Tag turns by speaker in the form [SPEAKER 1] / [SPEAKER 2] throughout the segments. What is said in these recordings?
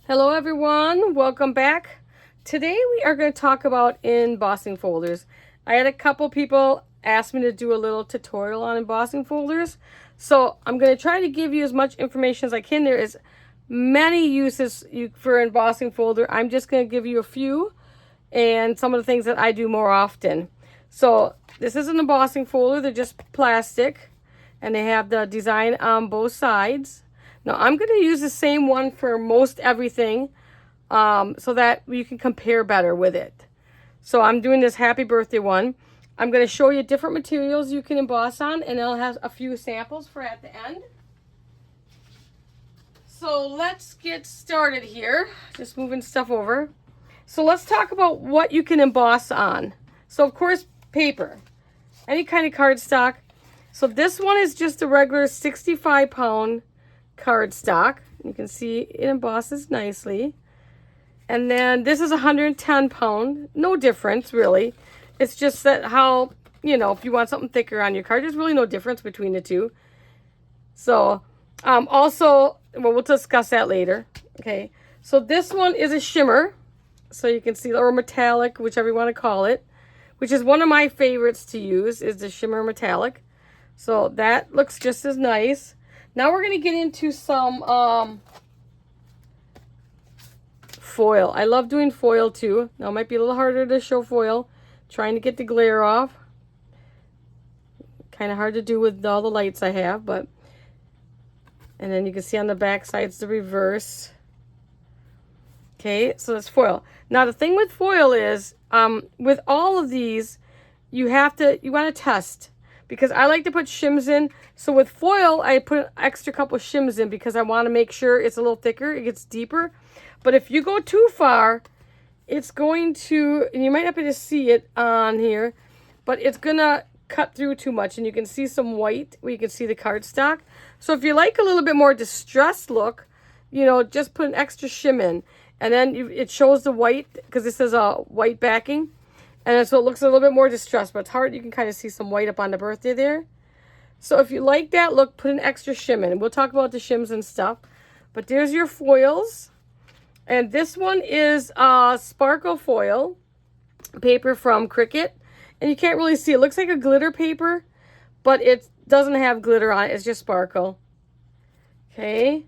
[SPEAKER 1] Hello everyone, welcome back. Today we are going to talk about embossing folders. I had a couple people ask me to do a little tutorial on embossing folders. So I'm going to try to give you as much information as I can. There is many uses for embossing folder. I'm just going to give you a few and some of the things that I do more often. So this is an embossing folder. They're just plastic and they have the design on both sides. Now I'm going to use the same one for most everything so that you can compare better with it. So I'm doing this happy birthday one. I'm going to show you different materials you can emboss on, and I'll have a few samples for at the end. So let's get started here. Just moving stuff over. So let's talk about what you can emboss on. So of course, paper, any kind of cardstock. So this one is just a regular 65-pound cardstock. You can see it embosses nicely. And then this is 110-pound. No difference really. It's just that how, if you want something thicker on your card, there's really no difference between the two. So also, well, we'll discuss that later. Okay, so this one is a shimmer. So you can see, or metallic, whichever you want to call it, which is one of my favorites to use, is the shimmer metallic. So that looks just as nice. Now we're going to get into some foil. I love doing foil too. Now it might be a little harder to show foil. Trying to get the glare off. Kind of hard to do with all the lights I have, but... And then you can see on the back side's the reverse. Okay, so that's foil. Now the thing with foil is, with all of these, you want to test. Because I like to put shims in. So with foil, I put an extra couple shims in because I want to make sure it's a little thicker. It gets deeper. But if you go too far, it's going to, and you might not be able to see it on here, but it's going to cut through too much. And you can see some white where you can see the cardstock. So if you like a little bit more distressed look, just put an extra shim in. And then it shows the white because this is a white backing. And then so it looks a little bit more distressed, but it's hard. You can kind of see some white up on the birthday there. So if you like that look, put an extra shim in. We'll talk about the shims and stuff. But there's your foils. And this one is sparkle foil paper from Cricut. And you can't really see. It looks like a glitter paper, but it doesn't have glitter on it. It's just sparkle. Okay.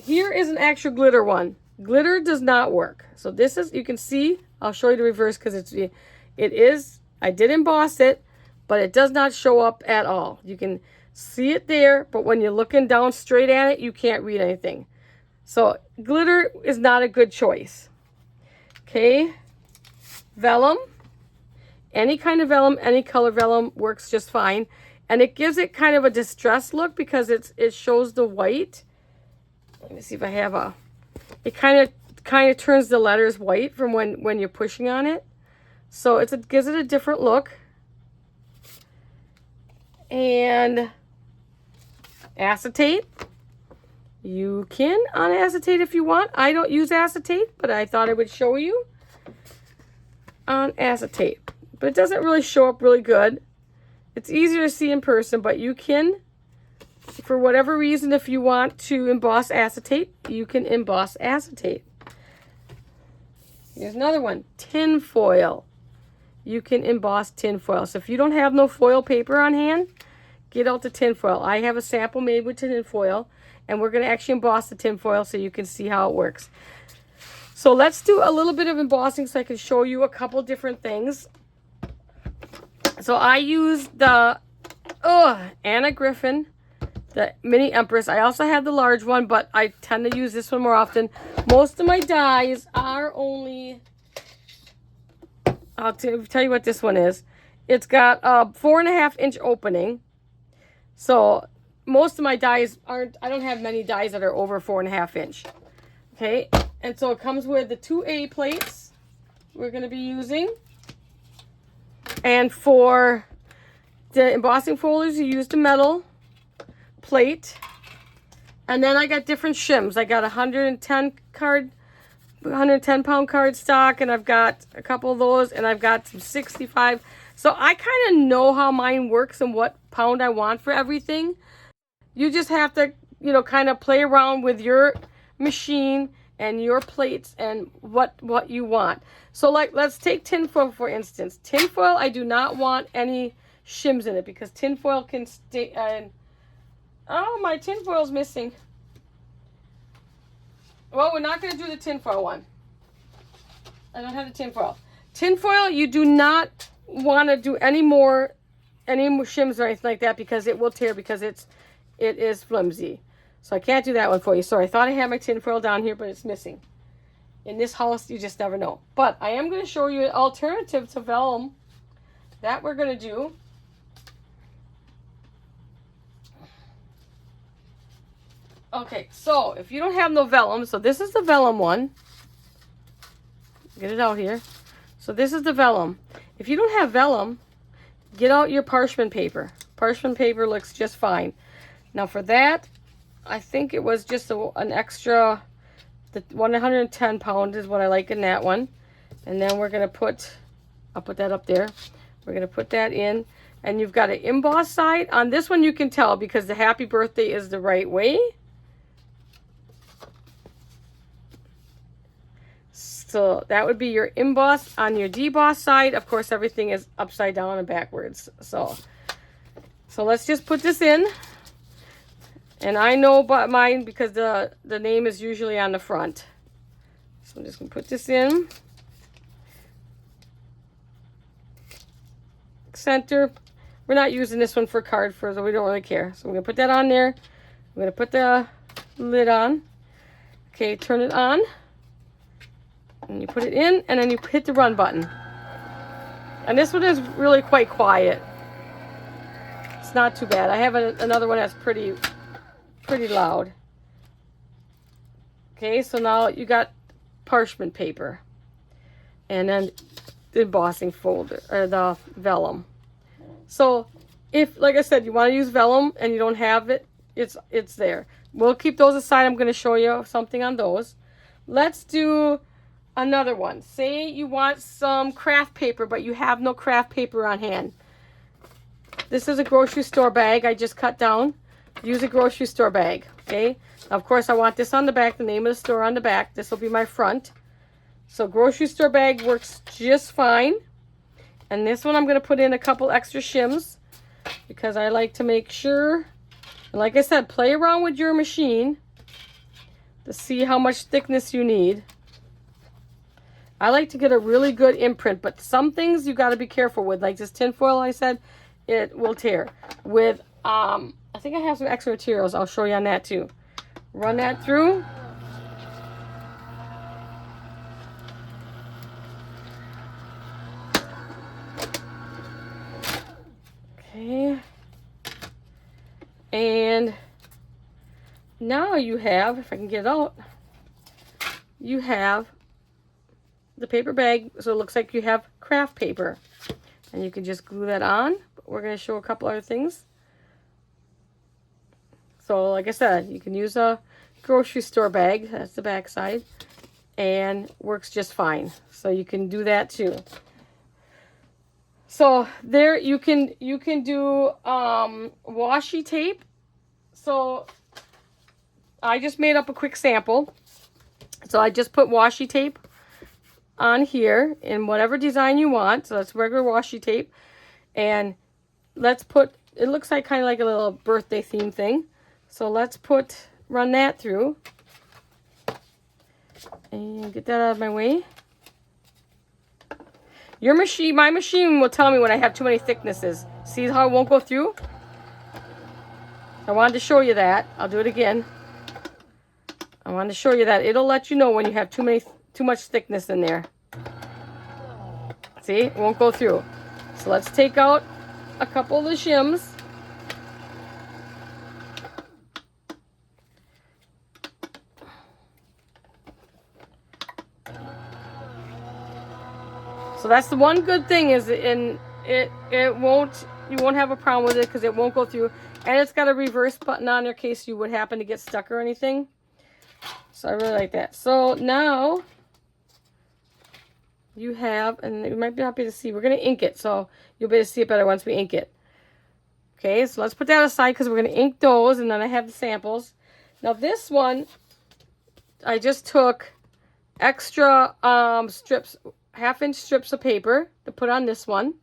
[SPEAKER 1] Here is an actual glitter one. Glitter does not work. So this is, you can see, I'll show you the reverse because I did emboss it, but it does not show up at all. You can see it there, but when you're looking down straight at it, you can't read anything. So glitter is not a good choice. Okay, vellum. Any kind of vellum, any color vellum works just fine. And it gives it kind of a distressed look because it shows the white. Let me see if I have a... It kind of turns the letters white from when you're pushing on it. So it gives it a different look. And acetate. You can on acetate if you want. I don't use acetate, but I thought I would show you on acetate. But it doesn't really show up really good. It's easier to see in person, but you can, for whatever reason, if you want to emboss acetate, you can emboss acetate. Here's another one, tin foil. You can emboss tin foil. So if you don't have no foil paper on hand, get out the tin foil. I have a sample made with tin foil, and we're going to actually emboss the tin foil so you can see how it works. So let's do a little bit of embossing so I can show you a couple different things. So I use the Anna Griffin, the mini Empress. I also have the large one, but I tend to use this one more often. Most of my dies are only, I'll tell you what this one is. It's got a 4.5-inch opening. So most of my dies aren't, I don't have many dies that are over 4.5 inch. Okay, and so it comes with the 2A plates we're going to be using. And for the embossing folders, you use the metal plate. And then I got different shims. I got 110 pound cardstock, and I've got a couple of those, and I've got some 65. So I kind of know how mine works and what pound I want for everything. You just have to, kind of play around with your machine and your plates and what you want. So like, let's take tinfoil for instance. Tinfoil, I do not want any shims in it because tinfoil can stay, oh, my tinfoil's missing. Well, we're not going to do the tinfoil one. I don't have the tinfoil. Tinfoil, you do not want to do any more shims or anything like that because it will tear because it is flimsy. So I can't do that one for you. Sorry, I thought I had my tinfoil down here, but it's missing. In this house, you just never know. But I am going to show you an alternative to vellum that we're going to do. Okay, so if you don't have no vellum, so this is the vellum one. Get it out here. So this is the vellum. If you don't have vellum, get out your parchment paper. Parchment paper looks just fine. Now for that, I think it was just an extra, the 110 pound is what I like in that one. And then we're going to put, I'll put that up there. We're going to put that in. And you've got an emboss side. On this one you can tell because the happy birthday is the right way. So that would be your emboss. On your deboss side, of course, everything is upside down and backwards. So let's just put this in. And I know about mine because the name is usually on the front. So I'm just going to put this in. Center. We're not using this one for card for, so we don't really care. So we're going to put that on there. I'm going to put the lid on. Okay, turn it on. And you put it in, and then you hit the run button. And this one is really quite quiet. It's not too bad. I have another one that's pretty loud. Okay, so now you got parchment paper. And then the embossing folder, or the vellum. So if, like I said, you want to use vellum and you don't have it, it's there. We'll keep those aside. I'm going to show you something on those. Let's do another one. Say you want some craft paper, but you have no craft paper on hand. This is a grocery store bag I just cut down. Use a grocery store bag, okay? Now, of course, I want this on the back, the name of the store on the back. This will be my front. So grocery store bag works just fine. And this one I'm going to put in a couple extra shims because I like to make sure, and like I said, play around with your machine to see how much thickness you need. I like to get a really good imprint, but some things you got to be careful with. Like this tinfoil I said, it will tear. With, I think I have some extra materials. I'll show you on that too. Run that through. Okay. And now you have, if I can get it out, you have the paper bag, so it looks like you have craft paper. And you can just glue that on. We're going to show a couple other things. So like I said, you can use a grocery store bag, that's the back side, and works just fine. So you can do that too. So there you can do washi tape. So I just made up a quick sample. So I just put washi tape on here in whatever design you want. So that's regular washi tape. And let's put, it looks like kind of like a little birthday theme thing. So let's run that through. And get that out of my way. Your machine, my machine will tell me when I have too many thicknesses. See how it won't go through? I wanted to show you that. I'll do it again. I wanted to show you that. It'll let you know when you have too much thickness in there. See, it won't go through. So let's take out a couple of the shims. So that's the one good thing is you won't have a problem with it because it won't go through. And it's got a reverse button on there in case you would happen to get stuck or anything. So I really like that. So now you have, and you might not be able to see, we're going to ink it. So you'll be able to see it better once we ink it. Okay, so let's put that aside because we're going to ink those, and then I have the samples. Now this one, just took extra strips, 1/2 inch strips of paper to put on this one.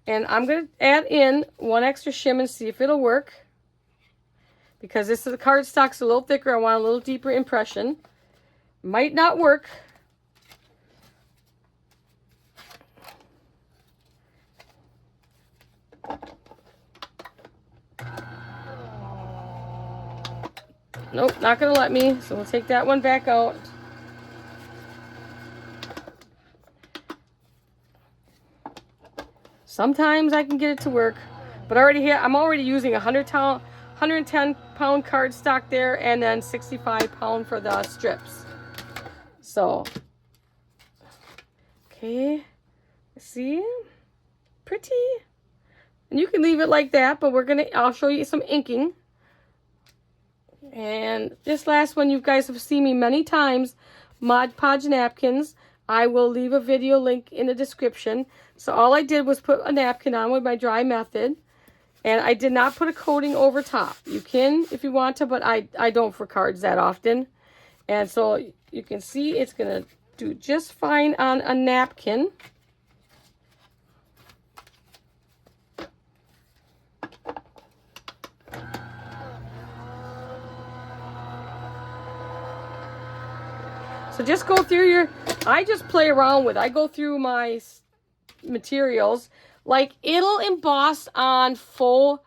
[SPEAKER 1] And I'm going to add in 1 extra shim and see if it'll work. Because this is the cardstock's a little thicker, I want a little deeper impression. Might not work. Nope, not going to let me. So we'll take that one back out. Sometimes I can get it to work, but I'm already using 110 pound cardstock there, and then 65 pound for the strips. So, okay, see, pretty. And you can leave it like that, but I'll show you some inking. And this last one, you guys have seen me many times, Mod Podge napkins. I will leave a video link in the description. So all I did was put a napkin on with my dry method. And I did not put a coating over top. You can if you want to, but I don't for cards that often. And so you can see it's going to do just fine on a napkin. So just go through I just play around with it. I go through my materials. Like, it'll emboss on full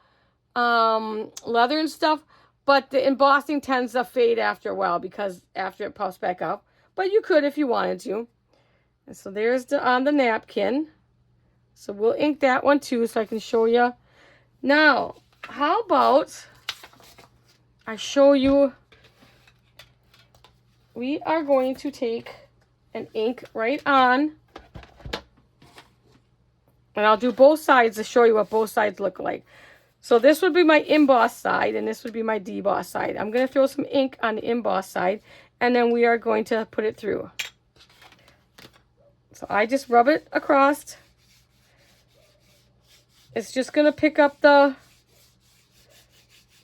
[SPEAKER 1] leather and stuff, but the embossing tends to fade after a while because after it puffs back up. But you could if you wanted to. And so there's on the napkin. So we'll ink that one too so I can show you. Now, how about I show you. We are going to take an ink right on. And I'll do both sides to show you what both sides look like. So this would be my emboss side, and this would be my deboss side. I'm going to throw some ink on the emboss side, and then we are going to put it through. So I just rub it across. It's just going to pick up the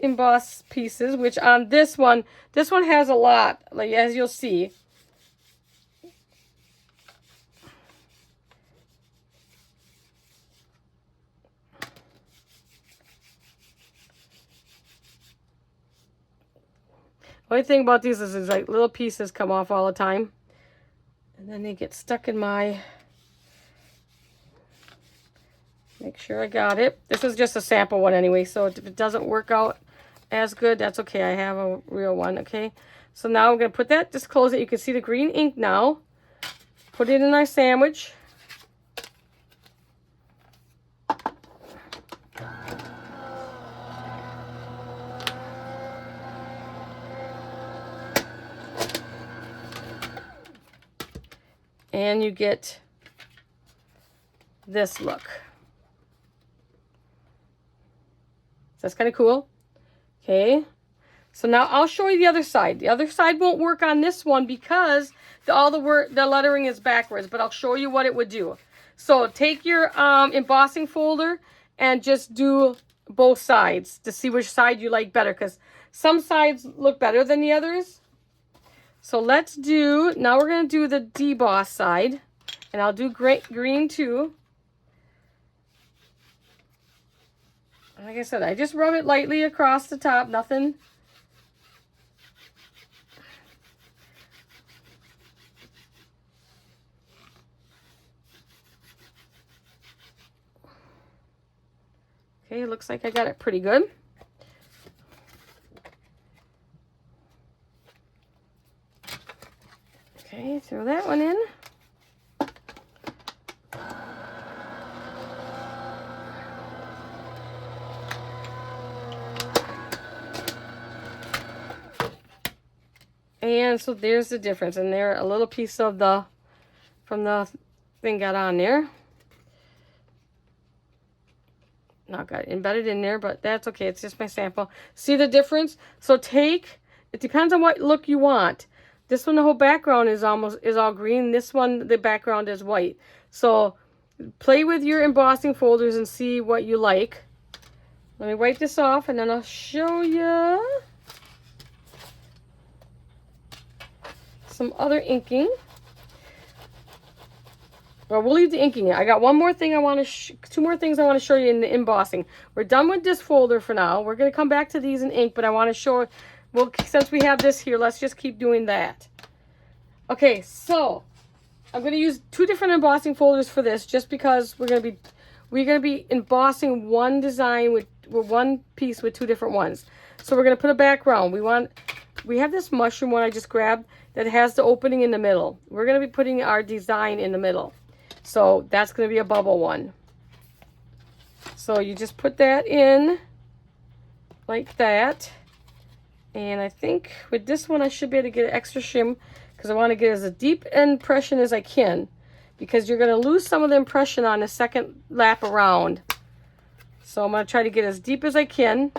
[SPEAKER 1] emboss pieces, which on this one has a lot, like as you'll see. Only thing about these is like little pieces come off all the time. And then they get stuck in my... Make sure I got it. This is just a sample one anyway, so if it doesn't work out as good, that's okay. I have a real one, okay? So now I'm going to put that, just close it. You can see the green ink now. Put it in our sandwich. And you get this look. So that's kind of cool. Okay. So now I'll show you the other side. The other side won't work on this one because all the lettering is backwards, but I'll show you what it would do. So take your embossing folder and just do both sides to see which side you like better, because some sides look better than the others. So now we're going to do the deboss side, and I'll do green too. Like I said, I just rub it lightly across the top, nothing. Okay, looks like I got it pretty good. Okay, throw that one in. And so there's the difference. And there, a little piece of from the thing got on there. Not got embedded in there, but that's okay. It's just my sample. See the difference? So it depends on what look you want. This one, the whole background is all green. This one, the background is white. So play with your embossing folders and see what you like. Let me wipe this off and then I'll show you. some other inking. Well, we'll leave the inking. I got one more thing I want to, two more things I want to show you in the embossing. We're done with this folder for now. We're going to come back to these in ink, but I want to show, well, since we have this here, let's just keep doing that. Okay, so I'm going to use two different embossing folders for this, just because we're going to be embossing one design with one piece with two different ones. So we're going to put a background. We have this mushroom one I just grabbed that has the opening in the middle. We're going to be putting our design in the middle. So that's going to be a bubble one. So you just put that in like that. And I think with this one I should be able to get an extra shim, because I want to get as a deep impression as I can, because you're going to lose some of the impression on the second lap around. So I'm going to try to get as deep as I can.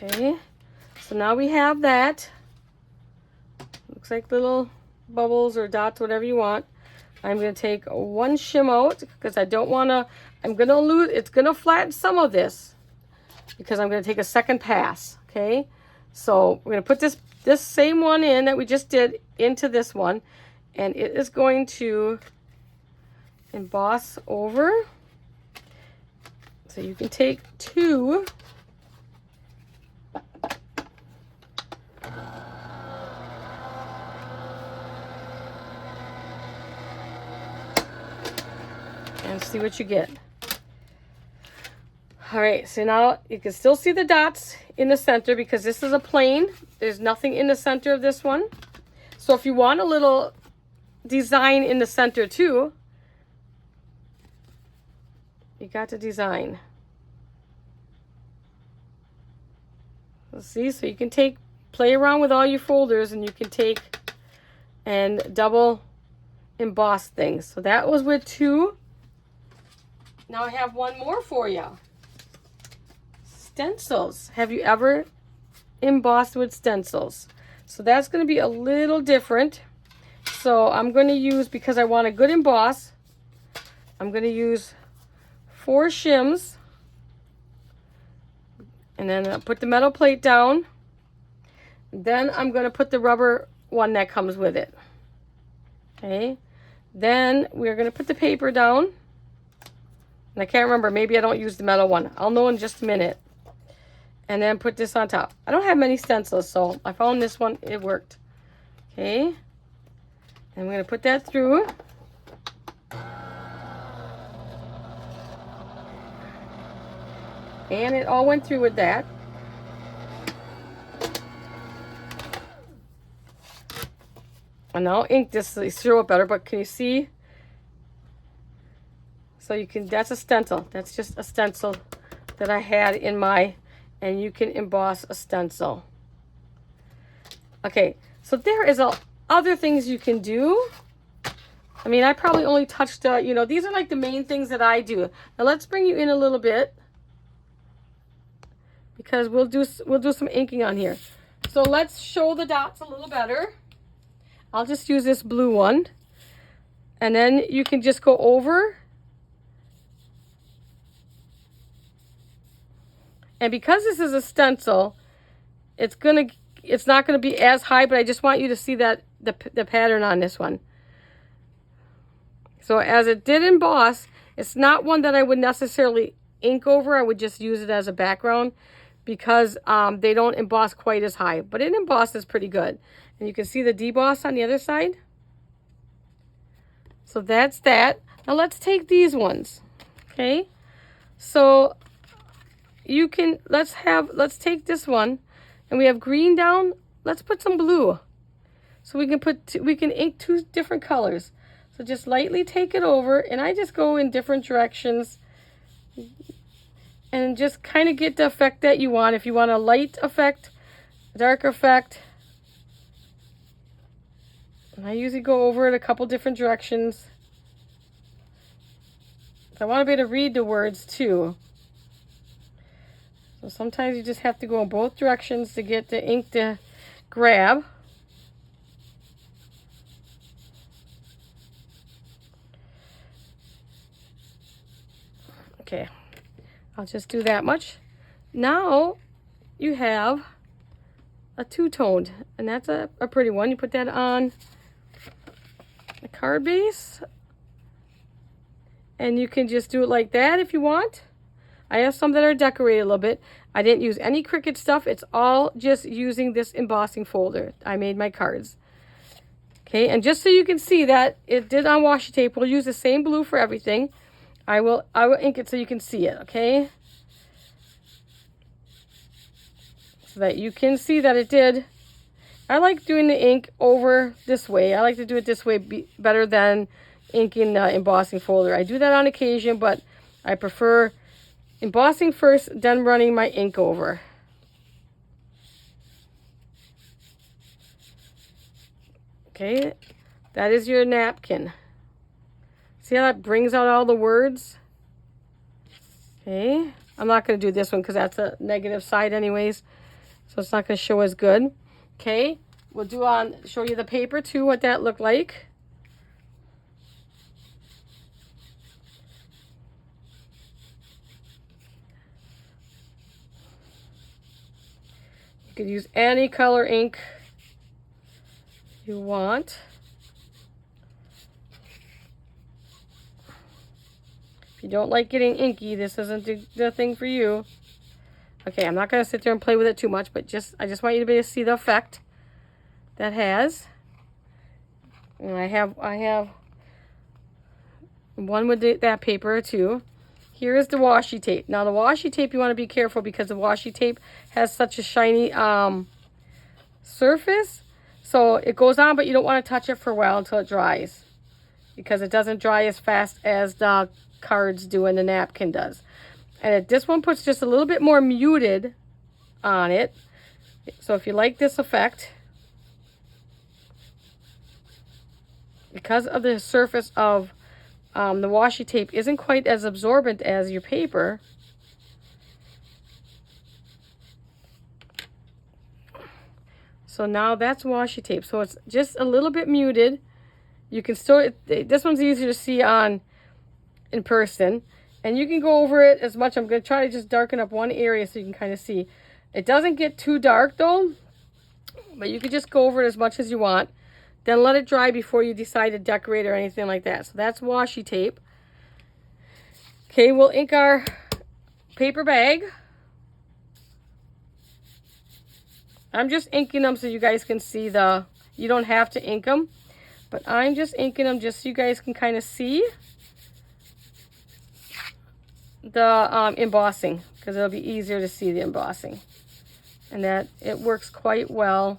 [SPEAKER 1] Okay, so now we have that. Looks like little bubbles or dots, whatever you want. I'm going to take one shim out because I don't want to, I'm going to lose, it's going to flatten some of this because I'm going to take a second pass. Okay, so we're going to put this same one in that we just did into this one, and it is going to emboss over. So you can take two. And see what you get. All right, so now you can still see the dots in the center because this is a plain. There's nothing in the center of this one. So if you want a little design in the center too, you got to design. Let's see, so you can play around with all your folders, and you can take and double emboss things. So that was with two. Now I have one more for you. Stencils. Have you ever embossed with stencils? So that's going to be a little different. So I'm going to use, because I want a good emboss, I'm going to use 4 shims. And then I'll put the metal plate down. Then I'm going to put the rubber one that comes with it. Okay. Then we're going to put the paper down. And I can't remember, maybe I don't use the metal one. I'll know in just a minute. And then put this on top. I don't have many stencils, so I found this one, it worked. Okay. And I'm going to put that through. And it all went through with that. And now ink this to show it better, but can you see? So you can, that's a stencil. That's just a stencil that I had in my, and you can emboss a stencil. Okay, so there is other things you can do. I mean, I probably only touched, you know, these are like the main things that I do. Now let's bring you in a little bit, because we'll do some inking on here. So let's show the dots a little better. I'll just use this blue one, and then you can just go over. And because this is a stencil, it's not gonna be as high, but I just want you to see that the pattern on this one. So as it did emboss, it's not one that I would necessarily ink over. I would just use it as a background, because they don't emboss quite as high, but it embosses pretty good. And you can see the deboss on the other side. So that's that. Now let's take these ones. Okay, so you can, let's take this one, and we have green down. Let's put some blue. So we can ink 2 different colors. So just lightly take it over, and I just go in different directions and just kind of get the effect that you want. If you want a light effect, dark effect. And I usually go over it a couple different directions. So I want to be able to read the words too. So sometimes you just have to go in both directions to get the ink to grab. Okay, I'll just do that much. Now you have a two-toned, and that's a pretty one. You put that on the card base, and you can just do it like that if you want. I have some that are decorated a little bit. I didn't use any Cricut stuff. It's all just using this embossing folder. I made my cards. Okay, and just so you can see that it did on washi tape, we'll use the same blue for everything. I will ink it so you can see it, okay? So that you can see that it did. I like doing the ink over this way. I like to do it this way better than inking the embossing folder. I do that on occasion, but I prefer embossing first, then running my ink over. Okay, that is your napkin. See how that brings out all the words? Okay, I'm not going to do this one because that's a negative side anyways, so it's not going to show as good. Okay, we'll show you the paper too, what that looked like. You could use any color ink you want. If you don't like getting inky, this isn't the thing for you. Okay, I'm not going to sit there and play with it too much, but I just want you to be able to see the effect that has. And I have one with that paper too. Here is the washi tape. Now the washi tape, you want to be careful because the washi tape has such a shiny surface. So it goes on, but you don't want to touch it for a while until it dries, because it doesn't dry as fast as the cards do and the napkin does. And this one puts just a little bit more muted on it. So if you like this effect, because of the surface of the washi tape isn't quite as absorbent as your paper, so now that's washi tape. So it's just a little bit muted. You can still, this one's easier to see in person, and you can go over it as much. I'm going to try to just darken up one area so you can kind of see. It doesn't get too dark though, but you can just go over it as much as you want. Then let it dry before you decide to decorate or anything like that. So that's washi tape. Okay, we'll ink our paper bag. I'm just inking them so you guys can see you don't have to ink them, but I'm just inking them just so you guys can kind of see the embossing, because it'll be easier to see the embossing, and that it works quite well.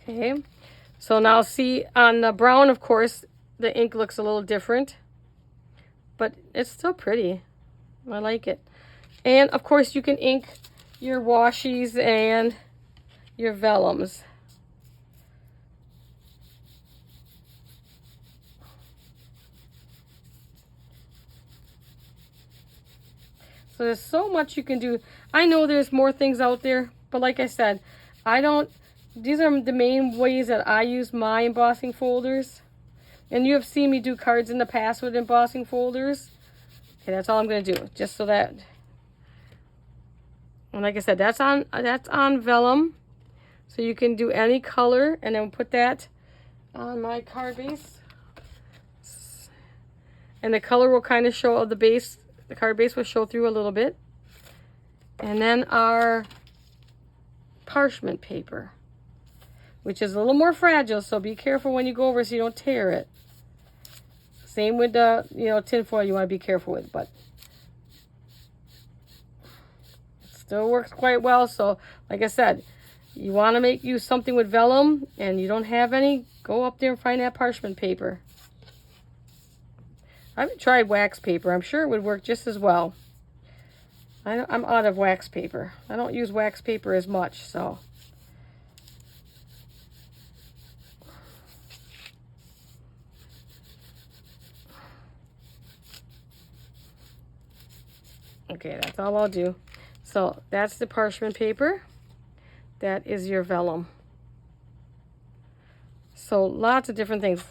[SPEAKER 1] Okay, so now see on the brown, of course, the ink looks a little different, but it's still pretty. I like it. And of course you can ink your washies and your vellums. So there's so much you can do. I know there's more things out there, but like I said, these are the main ways that I use my embossing folders. And you have seen me do cards in the past with embossing folders. Okay, that's all I'm going to do, just so that, and like I said, that's on vellum. So you can do any color, and then put that on my card base. And the color will kind of show the base. The card base will show through a little bit. And then our parchment paper, which is a little more fragile, so be careful when you go over so you don't tear it. Same with the, tin foil you want to be careful with, but it still works quite well. So like I said, you want to use something with vellum and you don't have any, go up there and find that parchment paper. I haven't tried wax paper. I'm sure it would work just as well. I'm out of wax paper. I don't use wax paper as much, so. Okay, that's all I'll do. So that's the parchment paper. That is your vellum. So lots of different things.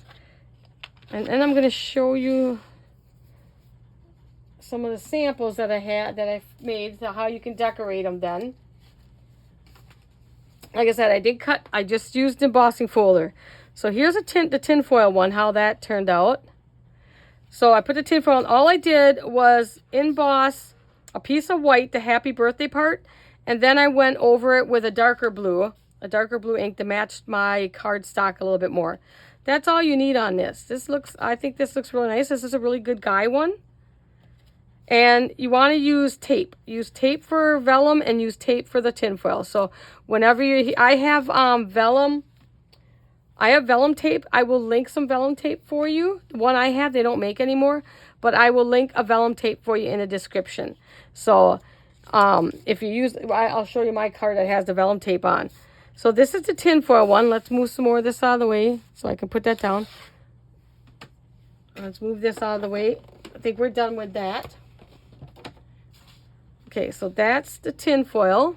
[SPEAKER 1] And I'm going to show you some of the samples that I made, so how you can decorate them then. Like I said, I just used embossing folder. So here's the tin foil one, how that turned out. So I put the tin foil on. All I did was emboss a piece of white, the happy birthday part, and then I went over it with a darker blue ink to match my cardstock a little bit more. That's all you need on this. I think this looks really nice. This is a really good guy one. And you want to use tape. Use tape for vellum and use tape for the tin foil. So whenever I have vellum tape. I will link some vellum tape for you. The one I have, they don't make anymore, but I will link a vellum tape for you in the description. So if you use, I'll show you my card that has the vellum tape on. So this is the tin foil one. Let's move some more of this out of the way so I can put that down. Let's move this out of the way. I think we're done with that. Okay, so that's the tin foil.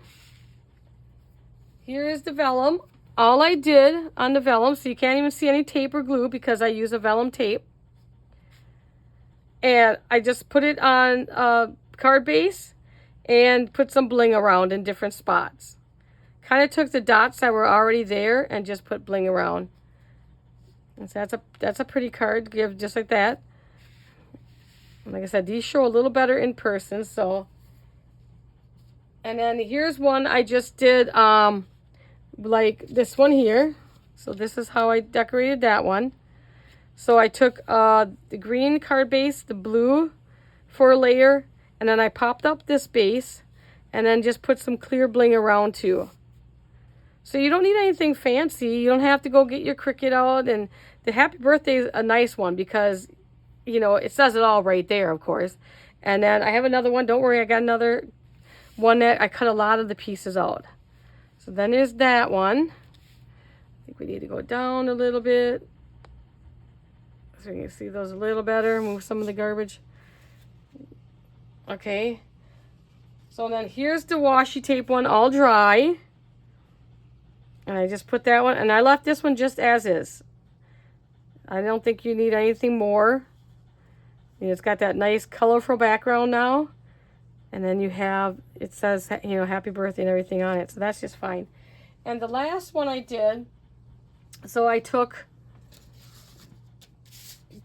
[SPEAKER 1] Here is the vellum. All I did on the vellum, so you can't even see any tape or glue because I use a vellum tape. And I just put it on a card base and put some bling around in different spots. Kind of took the dots that were already there and just put bling around. And so that's a pretty card to give just like that. And like I said, these show a little better in person, so. And then here's one I just did like this one here. So this is how I decorated that one. So I took the green card base, the blue for a layer, and then I popped up this base and then just put some clear bling around too. So you don't need anything fancy. You don't have to go get your Cricut out. And the happy birthday is a nice one because, you know, it says it all right there, of course. And then I have another one. Don't worry, I got another one that I cut a lot of the pieces out. So then there's that one. I think we need to go down a little bit so you can see those a little better. Move some of the garbage. Okay. So then here's the washi tape one all dry. And I just put that one, and I left this one just as is. I don't think you need anything more. It's got that nice colorful background now. And then you have, it says, you know, happy birthday and everything on it. So that's just fine. And the last one I did, so I took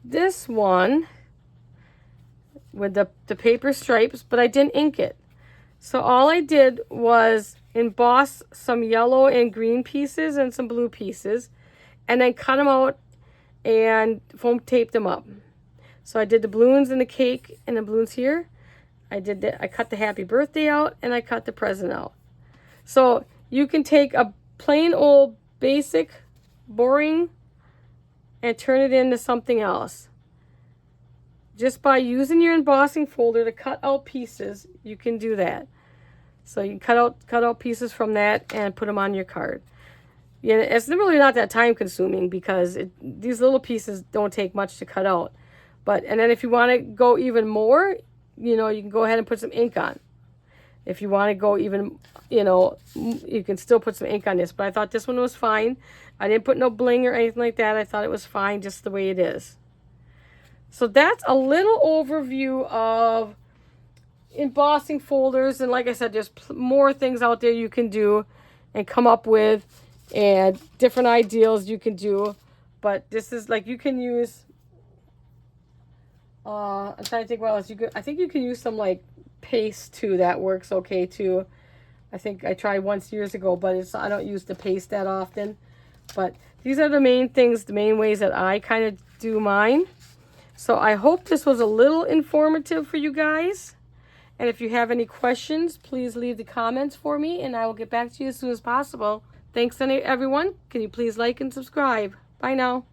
[SPEAKER 1] this one with the paper stripes, but I didn't ink it. So all I did was emboss some yellow and green pieces and some blue pieces, and then cut them out and foam taped them up. So I did the balloons and the cake and the balloons here. I cut the happy birthday out and I cut the present out. So you can take a plain old basic boring and turn it into something else. Just by using your embossing folder to cut out pieces, you can do that. So you can cut out pieces from that and put them on your card. Yeah, it's really not that time consuming because these little pieces don't take much to cut out. And then if you want to go even more, you know, you can go ahead and put some ink on. If you want to go even, you know, you can still put some ink on this. But I thought this one was fine. I didn't put no bling or anything like that. I thought it was fine just the way it is. So that's a little overview of embossing folders. And like I said, there's more things out there you can do and come up with, and different ideals you can do. But this is like, you can use, I'm trying to think what else you could, I think you can use some like paste too. That works okay too. I think I tried once years ago, but I don't use the paste that often. But these are the main things, the main ways that I kind of do mine. So I hope this was a little informative for you guys. And if you have any questions, please leave the comments for me and I will get back to you as soon as possible. Thanks everyone. Can you please like and subscribe? Bye now.